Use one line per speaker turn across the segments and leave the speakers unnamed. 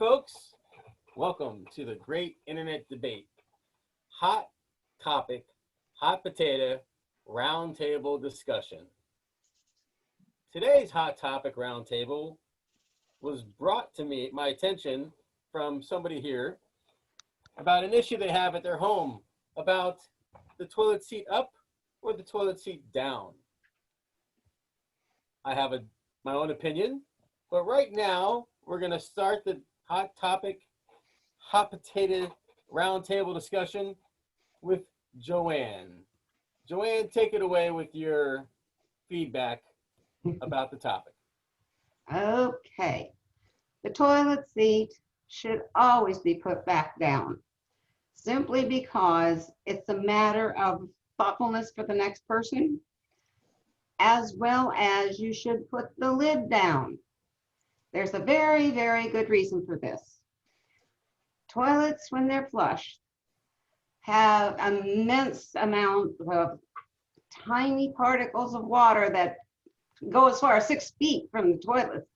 folks, welcome to the great internet debate. Hot topic, hot potato, roundtable discussion. Today's hot topic roundtable was brought to my attention from somebody here about an issue they have at their home about the toilet seat up or the toilet seat down. I have my own opinion, but right now we're going to start the hot topic, hot potato roundtable discussion with Joanne. Joanne, take it away with your feedback about the topic.
Okay. The toilet seat should always be put back down, simply because it's a matter of thoughtfulness for the next person, as well as you should put the lid down. There's a very, very good reason for this. Toilets, when they're flushed, have an immense amount of tiny particles of water that go as far as 6 feet from the toilet.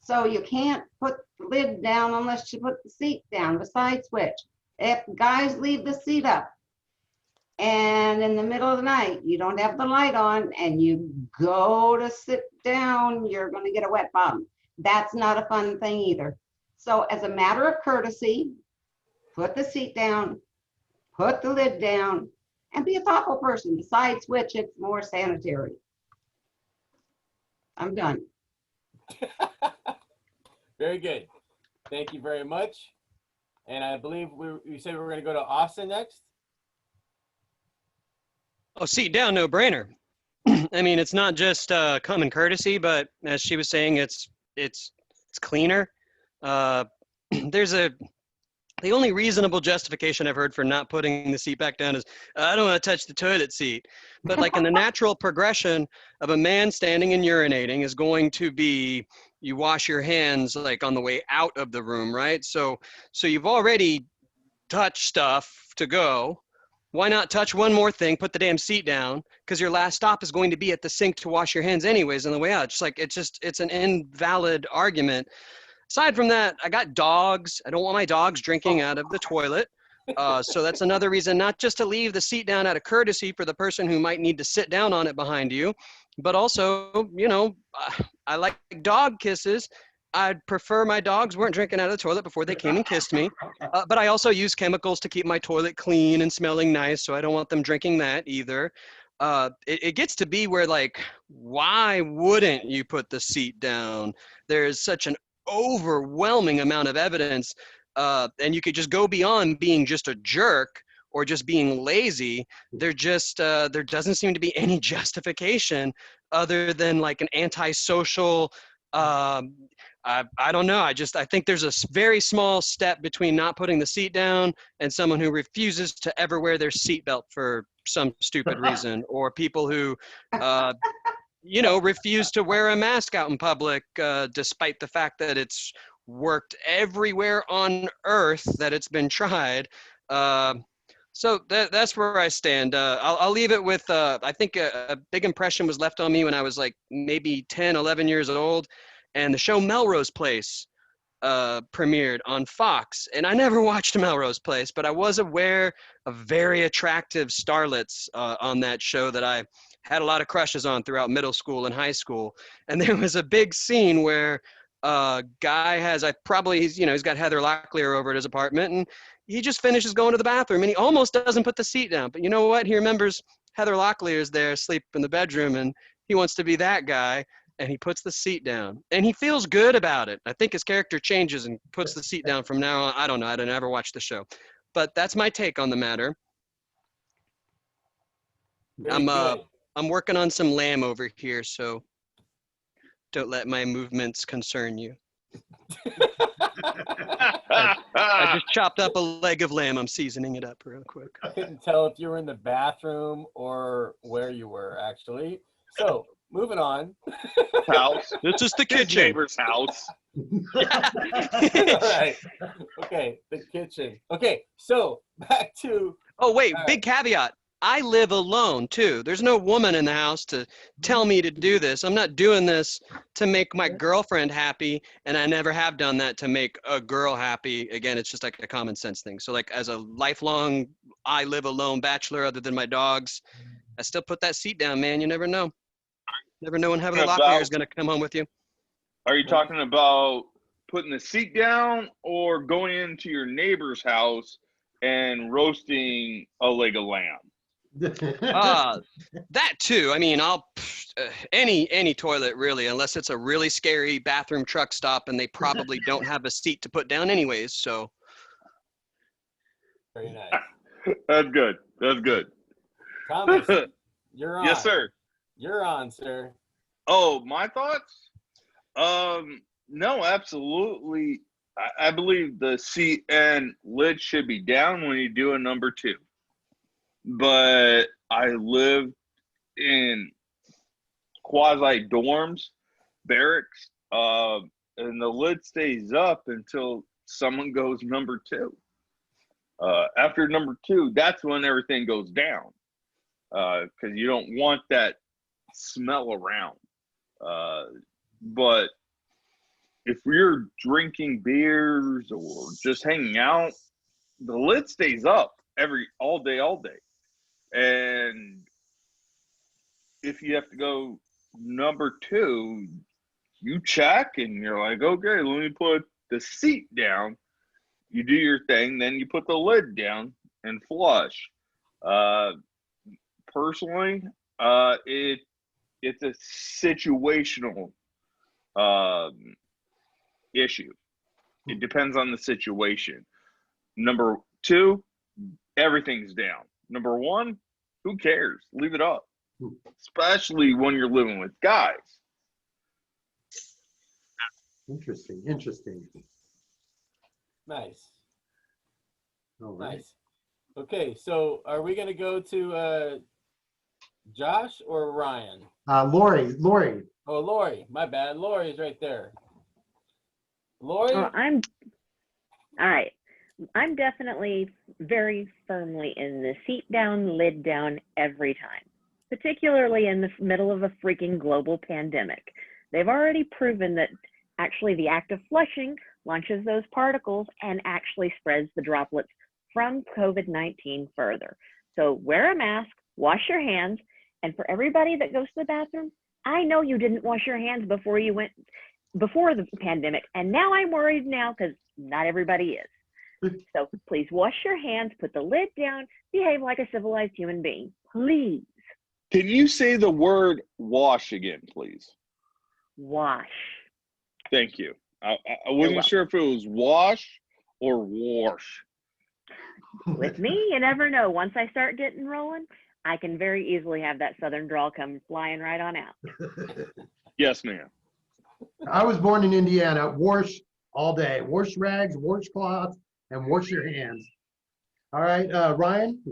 So you can't put the lid down unless you put the seat down. Besides which, if guys leave the seat up and in the middle of the night, you don't have the light on and you go to sit down, you're going to get a wet bottom. That's not a fun thing either. So as a matter of courtesy, put the seat down, put the lid down, and be a thoughtful person. Besides which, it's more sanitary. I'm done.
Very good. Thank you very much. And I believe we said we were going to go to Austin next.
Oh, seat down, no brainer. I mean, it's not just common courtesy, but as she was saying, it's cleaner. The only reasonable justification I've heard for not putting the seat back down is, I don't want to touch the toilet seat. But like in the natural progression of a man standing and urinating is going to be, you wash your hands like on the way out of the room, right? So you've already touched stuff to go. Why not touch one more thing, put the damn seat down, because your last stop is going to be at the sink to wash your hands anyways on the way out. It's an invalid argument. Aside from that, I got dogs. I don't want my dogs drinking out of the toilet. So that's another reason not just to leave the seat down out of courtesy for the person who might need to sit down on it behind you, but also, I like dog kisses. I'd prefer my dogs weren't drinking out of the toilet before they came and kissed me. But I also use chemicals to keep my toilet clean and smelling nice, so I don't want them drinking that either. It gets to be where, like, why wouldn't you put the seat down? There's such an overwhelming amount of evidence, and you could just go beyond being just a jerk or just being lazy. There doesn't seem to be any justification other than like an antisocial, I don't know. I think there's a very small step between not putting the seat down and someone who refuses to ever wear their seatbelt for some stupid reason, or people who, refuse to wear a mask out in public, despite the fact that it's worked everywhere on earth that it's been tried. So that's where I stand. I'll leave it with, I think a big impression was left on me when I was like maybe 10, 11 years old. And the show Melrose Place premiered on Fox. And I never watched Melrose Place, but I was aware of very attractive starlets on that show that I had a lot of crushes on throughout middle school and high school. And there was a big scene where a guy he's got Heather Locklear over at his apartment, and he just finishes going to the bathroom, and he almost doesn't put the seat down. But you know what? He remembers Heather Locklear is there asleep in the bedroom, and he wants to be that guy. And he puts the seat down, and he feels good about it. I think his character changes and puts the seat down from now on. I don't know. I don't ever watch the show, but that's my take on the matter. I'm working on some lamb over here, so don't let my movements concern you. I just chopped up a leg of lamb. I'm seasoning it up real quick.
I couldn't tell if you were in the bathroom or where you were, actually. So, moving on.
House.
This is the kitchen.
Neighbor's house.
All right. Okay, the kitchen. Okay, so back to.
Oh, wait, big caveat. I live alone too. There's no woman in the house to tell me to do this. I'm not doing this to make my girlfriend happy, and I never have done that to make a girl happy. Again, it's just like a common sense thing. So like as a lifelong, I live alone bachelor other than my dogs, I still put that seat down, man. You never know. Never know when having a locklear is going to come home with you.
Are you talking about putting the seat down or going into your neighbor's house and roasting a leg of lamb?
That too. I mean, any toilet really, unless it's a really scary bathroom truck stop and they probably don't have a seat to put down anyways. So
Very nice.
That's good. That's good.
Thomas, you're on.
Yes, sir.
You're on, sir.
Oh, my thoughts? No, absolutely. I believe the seat and lid should be down when you do a number two. But I live in quasi dorms, barracks, and the lid stays up until someone goes number two. After number two, that's when everything goes down, because you don't want that smell around. But if you're drinking beers or just hanging out, the lid stays up all day. And if you have to go number two, you check and you're like, okay, let me put the seat down. You do your thing, then you put the lid down and flush. Personally, it's a situational issue. It depends on the situation. Number two, everything's down. Number one, who cares? Leave it up. Especially when you're living with guys.
Interesting.
Nice.
All right.
Nice. Okay, so are we going to go to Josh or Ryan?
Lori.
Oh, Lori. My bad. Lori is right there. Lori?
All right. I'm definitely very firmly in the seat down, lid down every time, particularly in the middle of a freaking global pandemic. They've already proven that actually the act of flushing launches those particles and actually spreads the droplets from COVID-19 further. So wear a mask, wash your hands, and for everybody that goes to the bathroom, I know you didn't wash your hands before the pandemic, and now I'm worried now because not everybody is. So please wash your hands, put the lid down, behave like a civilized human being, please.
Can you say the word wash again, please?
Wash.
Thank you. I wasn't sure if it was wash or wash.
With me, you never know. Once I start getting rolling, I can very easily have that southern drawl come flying right on out.
Yes, ma'am.
I was born in Indiana. Wash all day. Wash rags, wash cloths, and wash your hands. All right, Ryan?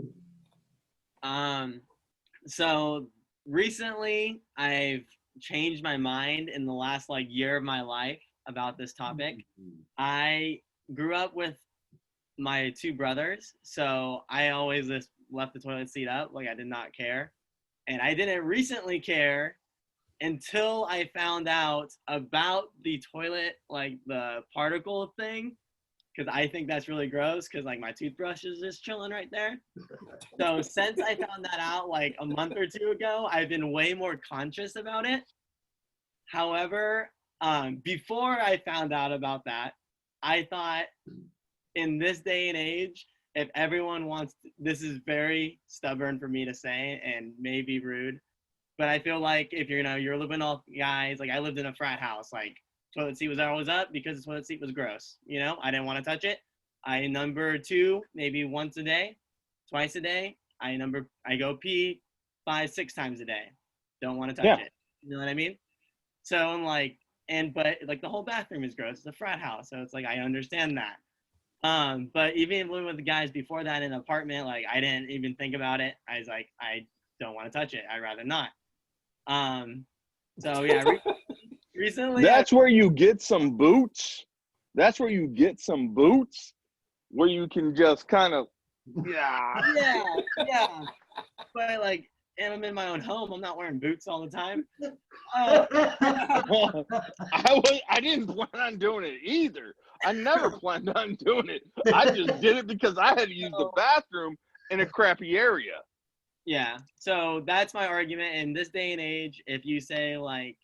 So recently I've changed my mind in the last year of my life about this topic. I grew up with my two brothers, so I always just left the toilet seat up, I did not care. And I didn't recently care until I found out about the toilet, the particle thing, because I think that's really gross, because my toothbrush is just chilling right there. So since I found that out a month or two ago, I've been way more conscious about it. However, before I found out about that, I thought in this day and age, if everyone wants, this is very stubborn for me to say and maybe rude, but I feel like if you're living off guys, I lived in a frat house, toilet seat was always up because the toilet seat was gross. I didn't want to touch it. I number two, maybe once a day, twice a day. I go pee 5-6 times a day. Don't want to touch it. You know what I mean? So I'm but the whole bathroom is gross. It's a frat house. So it's I understand that. But even living with the guys before that in an apartment, I didn't even think about it. I was I don't want to touch it. I'd rather not. So yeah, recently.
That's where you get some boots. That's where you get some boots where you can just kind of,
Yeah. but like, and I'm in my own home. I'm not wearing boots all the time.
I didn't plan on doing it either. I never planned on doing it. I just did it because I had to use the bathroom in a crappy area.
Yeah. So that's my argument. In this day and age, if you say like,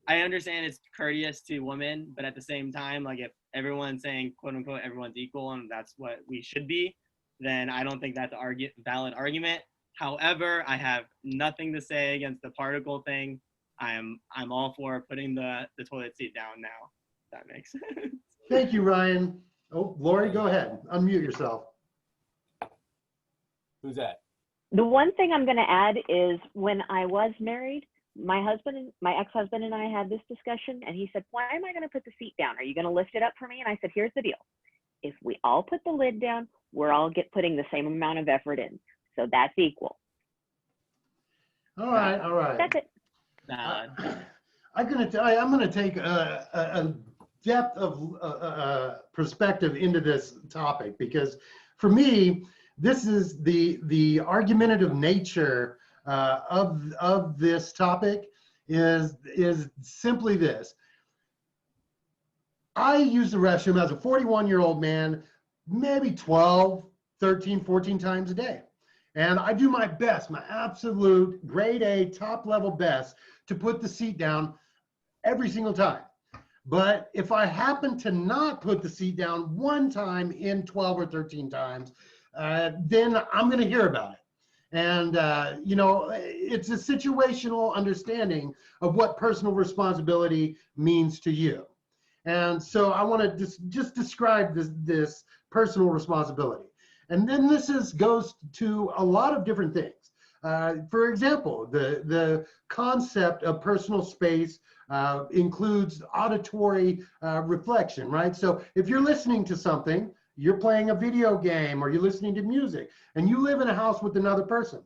I understand it's courteous to women, but at the same time, like if everyone's saying quote unquote everyone's equal and that's what we should be, then I don't think that's a valid argument. However, I have nothing to say against the particle thing. I'm all for putting the toilet seat down now. If that makes sense.
Thank you, Ryan. Oh, Lori, go ahead. Unmute yourself.
Who's that?
The one thing I'm going to add is when I was married, my ex-husband and I had this discussion, and he said, why am I going to put the seat down? Are you going to lift it up for me? And I said, here's the deal. If we all put the lid down, we're all putting the same amount of effort in. So that's equal.
All right, all right.
That's it.
I'm gonna take a depth of perspective into this topic, because for me, this is the argumentative nature of this topic is simply this. I use the restroom as a 41-year-old man, maybe 12, 13, 14 times a day. And I do my best, my absolute grade A, top level best to put the seat down every single time. But if I happen to not put the seat down one time in 12 or 13 times, then I'm going to hear about it. And, you know, it's a situational understanding of what personal responsibility means to you. And so I want to just describe this personal responsibility. And then this goes to a lot of different things. For example, the concept of personal space includes auditory reflection, right? So if you're listening to something, you're playing a video game or you're listening to music, and you live in a house with another person,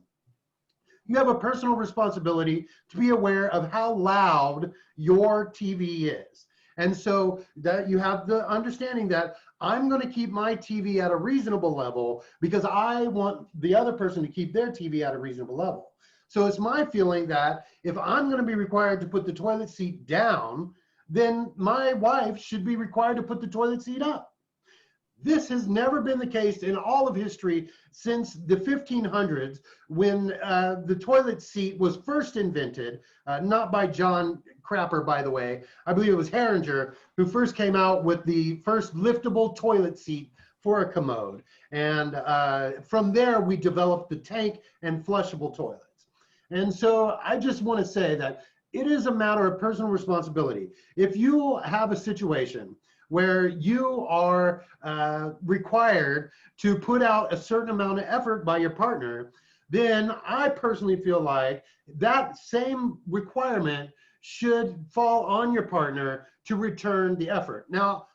you have a personal responsibility to be aware of how loud your TV is. And so that you have the understanding that I'm going to keep my TV at a reasonable level because I want the other person to keep their TV at a reasonable level. So it's my feeling that if I'm going to be required to put the toilet seat down, then my wife should be required to put the toilet seat up. This has never been the case in all of history since the 1500s, when the toilet seat was first invented, not by John Crapper, by the way. I believe it was Herringer who first came out with the first liftable toilet seat for a commode. And from there, we developed the tank and flushable toilets. And so I just want to say that it is a matter of personal responsibility. If you have a situation where you are required to put out a certain amount of effort by your partner, then I personally feel like that same requirement should fall on your partner to return the effort. Now,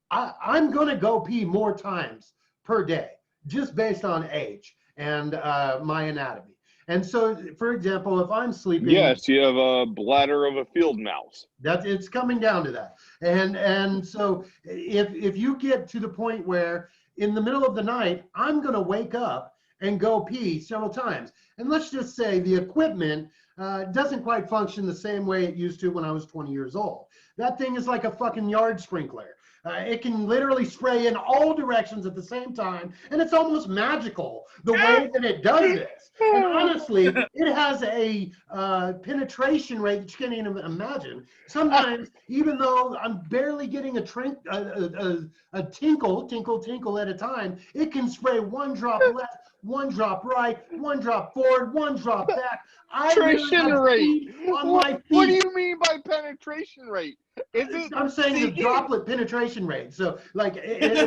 I'm gonna go pee more times per day, just based on age and my anatomy. And so, for example, if I'm sleeping—
Yes, you have a bladder of a field mouse.
It's coming down to that. And so if you get to the point where in the middle of the night, I'm going to wake up and go pee several times. And let's just say the equipment doesn't quite function the same way it used to when I was 20 years old. That thing is like a fucking yard sprinkler. It can literally spray in all directions at the same time, and it's almost magical the way that it does this. And honestly, it has a penetration rate that you can't even imagine. Sometimes, even though I'm barely getting a tinkle at a time, it can spray one drop left, one drop right, one drop forward, one drop back.
Penetration rate.
On my feet.
What do you mean by penetration rate? Is it
I'm saying the droplet penetration rate. So, like,
does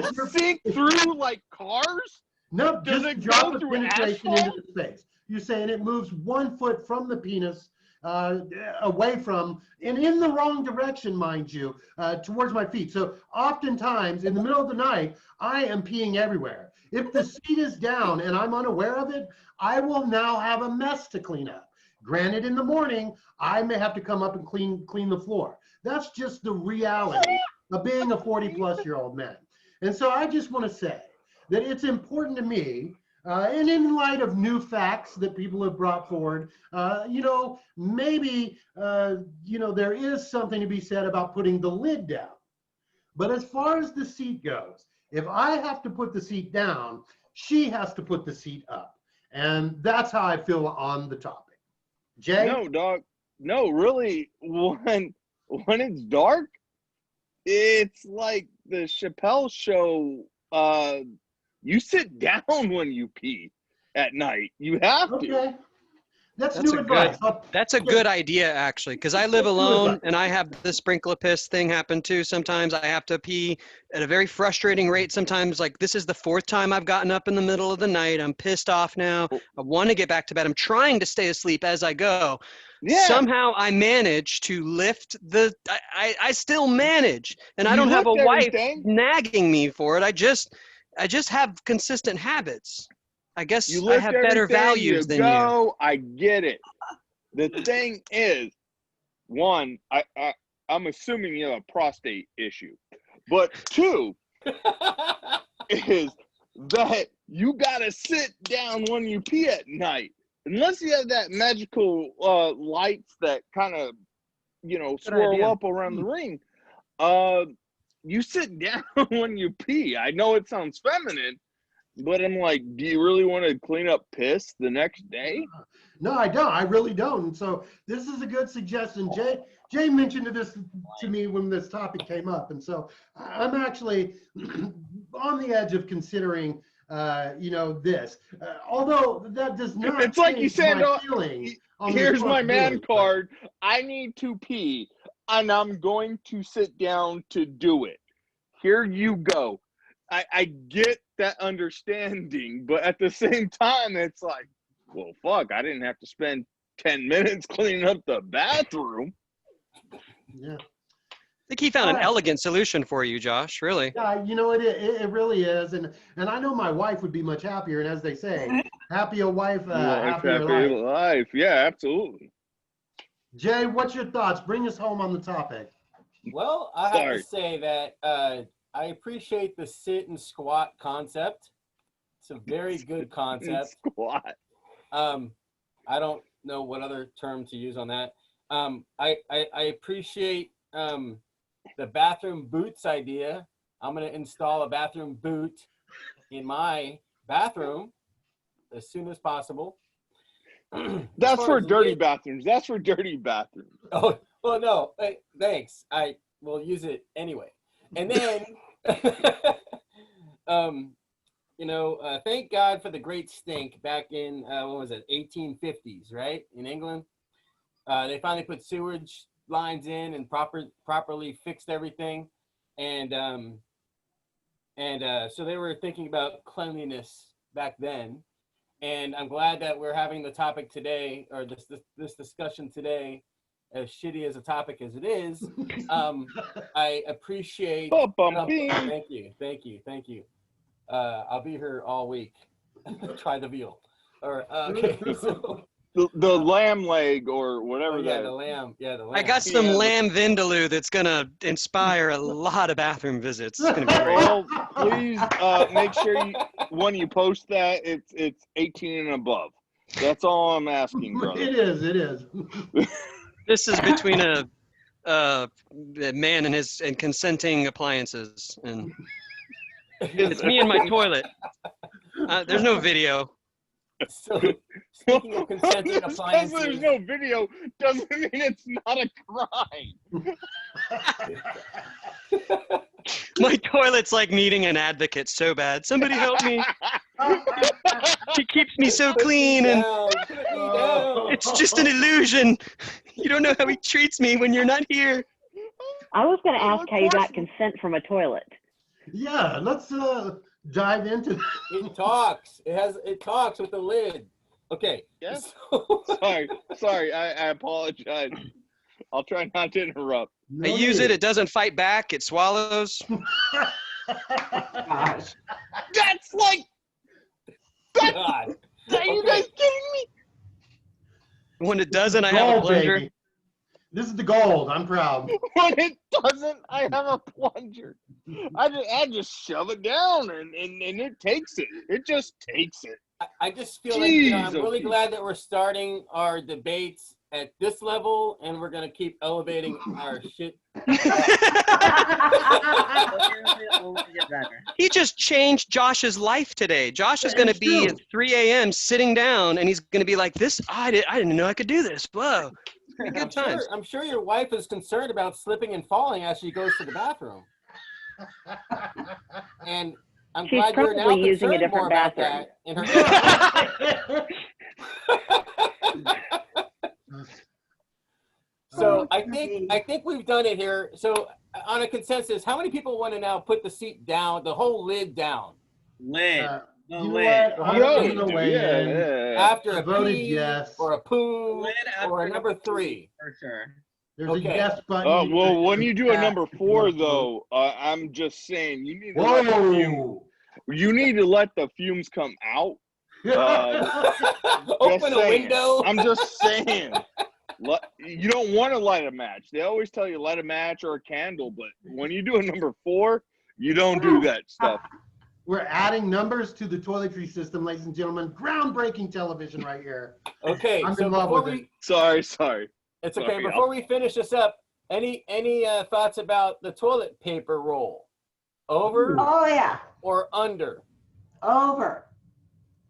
it sink through like cars?
No,
Does
just
it go
droplet
through
penetration
asphalt?
into the space. You're saying it moves 1 foot from the penis away from, and in the wrong direction, mind you, towards my feet. So oftentimes in the middle of the night, I am peeing everywhere. If the seat is down and I'm unaware of it, I will now have a mess to clean up. Granted, in the morning, I may have to come up and clean the floor. That's just the reality of being a 40-plus-year-old man. And so I just want to say that it's important to me And in light of new facts that people have brought forward, maybe, there is something to be said about putting the lid down. But as far as the seat goes, if I have to put the seat down, she has to put the seat up. And that's how I feel on the topic. Jay?
No, dog. No, really, when it's dark, it's like the Chappelle show. You sit down when you pee at night. You have to.
Okay. That's
That's
new
a
advice.
That's a good idea, actually, because I live
That's good
alone
advice.
and I have the sprinkler piss thing happen too. Sometimes I have to pee at a very frustrating rate. Sometimes, like, this is the 4th time I've gotten up in the middle of the night. I'm pissed off now. I want to get back to bed. I'm trying to stay asleep as I go.
Yeah.
Somehow I manage to lift I still manage, and I
You
don't have a
lift
wife
everything.
nagging me for it. I just have consistent habits. I guess
You
I
lift
have better
everything,
values than you.
go. I get it. The thing is, one, I'm assuming you have a prostate issue, but 2 is that you gotta sit down when you pee at night, unless you have that magical lights that kind of swirl
idea.
up around the ring. You sit down when you pee. I know it sounds feminine, but I'm like, do you really want to clean up piss the next day?
No, I don't. I really don't. And so this is a good suggestion. Jay mentioned this to me when this topic came up. And so I'm actually on the edge of considering, this. Although that does not
It's like you
change
said,
my feeling on the
here's my man
responsibility.
card. I need to pee, and I'm going to sit down to do it. Here you go. I get that understanding, but at the same time, it's like, well, fuck, I didn't have to spend 10 minutes cleaning up the bathroom.
Yeah.
I think he found an
Alright.
elegant solution for you, Josh, really.
Yeah, it really is. And I know my wife would be much happier. And as they say, happy a wife, happier life.
Life. Yeah, absolutely.
Jay, what's your thoughts? Bring us home on the topic.
Well, I have to say that I appreciate the sit and squat concept. It's a very good concept.
Squat.
I don't know what other term to use on that. I appreciate the bathroom boots idea. I'm going to install a bathroom boot in my bathroom as soon as possible.
That's for dirty bathrooms. That's for dirty bathrooms.
Oh, well, no, thanks. I will use it anyway. And then, thank God for the Great Stink back in, 1850s, right? In England. They finally put sewage lines in and properly fixed everything. And so they were thinking about cleanliness back then. And I'm glad that we're having the topic today, or this discussion today, as shitty as a topic as it is. I appreciate. Thank you. I'll be here all week. Try the veal. Or okay. So,
the lamb leg or whatever that.
The lamb. Yeah, the lamb.
I got some lamb vindaloo that's gonna inspire a lot of bathroom visits. It's gonna be great.
Well, please make sure when you post that, it's 18 and above. That's all I'm asking, brother.
It is.
This is between a man and consenting appliances, and it's me and my toilet. There's no video.
So, speaking of consenting appliances,
There's no video doesn't mean it's not a crime.
My toilet's like needing an advocate so bad. Somebody help me. He keeps me so clean, and it's just an illusion. You don't know how he treats me when you're not here.
I was going to ask how you got consent from a toilet.
Yeah, let's dive into that.
It talks. It talks with the lid. Okay.
Yes.
So,
Sorry. I apologize. I'll try not to interrupt.
I use it. It doesn't fight back. It swallows.
Gosh.
That's like.
God.
Are you guys kidding me?
When it doesn't, I have a plunger.
Baby. This is the gold. I'm proud.
When it doesn't, I have a plunger. I just shove it down and it takes it. It just takes it.
I just feel like, you know, I'm
Jeez,
really
okay.
glad that we're starting our debates at this level, and we're gonna keep elevating our shit.
Only get better.
He just changed Josh's life today. Josh is
Yeah,
going to
it's
be
true.
at 3 a.m. sitting down, and he's going to be like, "This, I didn't know I could do this. Whoa, it's gonna be good times."
I'm sure your wife is concerned about slipping and falling as she goes to the bathroom, and I'm
She's
glad you're now
probably using a
concerned more
different
about
bathroom.
that in her. So I think we've done it here. So on a consensus, how many people want to now put the seat down, the whole lid down,
Lid.
Uh,
The
you know
lid.
what?
The
I'm
whole
gonna
Dude,
weigh in.
yeah.
after
I
a
voted
pee
yes.
or a poo
Lid
or a
after
number
the-
3?
For sure.
There's
Okay.
a yes button.
Well, when you do a
Yeah,
number
if you wanna
4,
vote.
though, I'm just saying you need to let the fumes.
Whoa!
You need to let the fumes come out.
Open a
saying.
window.
I'm just saying. You don't want to light a match. They always tell you light a match or a candle, but when you do a number 4, you don't do that stuff.
We're adding numbers to the toiletry system, ladies and gentlemen. Groundbreaking television right here.
Okay,
I'm
so
in love
before
with
we,
it.
Sorry.
it's okay.
Sorry,
Before we finish this up, any thoughts about the toilet paper roll? Over
Oh, yeah,
or under?
over.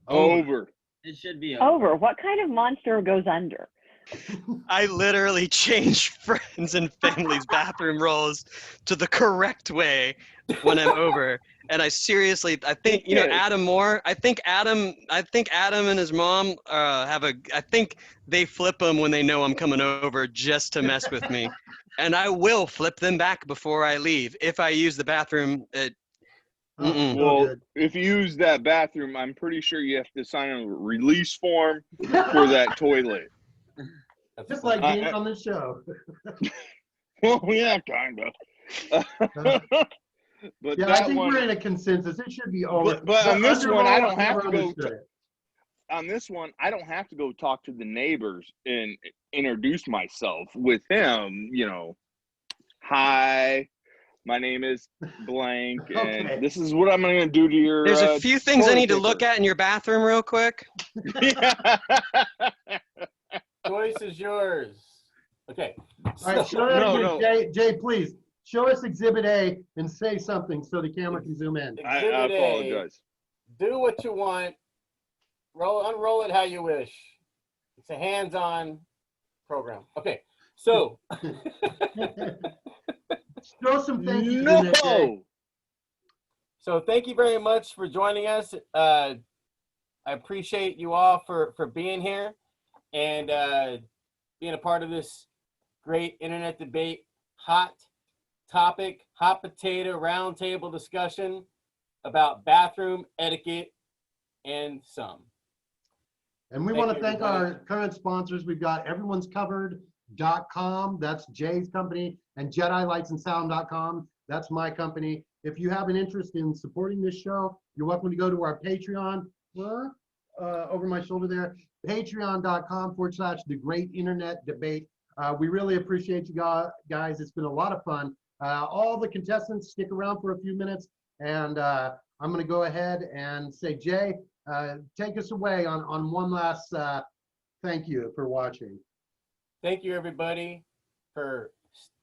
Over.
It should be
Over. What kind of monster goes under?
I literally change friends and family's bathroom rolls to the correct way when I'm over. And I seriously, I think, you know,
Okay.
Adam Moore, I think Adam and his mom I think they flip them when they know I'm coming over just to mess with me. And I will flip them back before I leave. If I use the bathroom,
Oh,
Mm-mm.
so
Well,
good.
if you use that bathroom, I'm pretty sure you have to sign a release form for that toilet.
Just like being on the show.
Well, yeah, kind of. But
Yeah, I
that
think
one,
we're in a consensus. It should be over.
but on
The
this one, I
underroll,
don't have
never
to go.
understood it.
On this one, I don't have to go talk to the neighbors and introduce myself with him. You know, hi, my name is blank,
Okay.
and this is what I'm going to do to your.
there's a few things I
toilet
need to look
paper.
at in your bathroom real quick.
Choice is yours. Okay.
All right, show that
No,
again. Jay, please show us Exhibit A and say something so the camera can zoom in.
I
Exhibit A,
apologize.
do what you want. Unroll it how you wish. It's a hands-on program. Okay. So
Show some thank yous in there, Jay.
No.
So thank you very much for joining us. I appreciate you all for being here and being a part of this great internet debate, hot topic, hot potato roundtable discussion about bathroom etiquette and some.
And we
Thank
want to
you,
thank
everybody.
our current sponsors. We've got everyone'scovered.com. That's Jay's company, and JediLightsandSound.com. That's my company. If you have an interest in supporting this show, you're welcome to go to our Patreon. Over my shoulder there, patreon.com/The Great Internet Debate. We really appreciate you guys. It's been a lot of fun. All the contestants stick around for a few minutes, and I'm going to go ahead and say, Jay, take us away on one last thank you for watching.
Thank you, everybody, for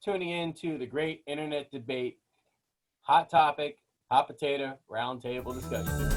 tuning in to the Great Internet Debate, hot topic, hot potato roundtable discussion.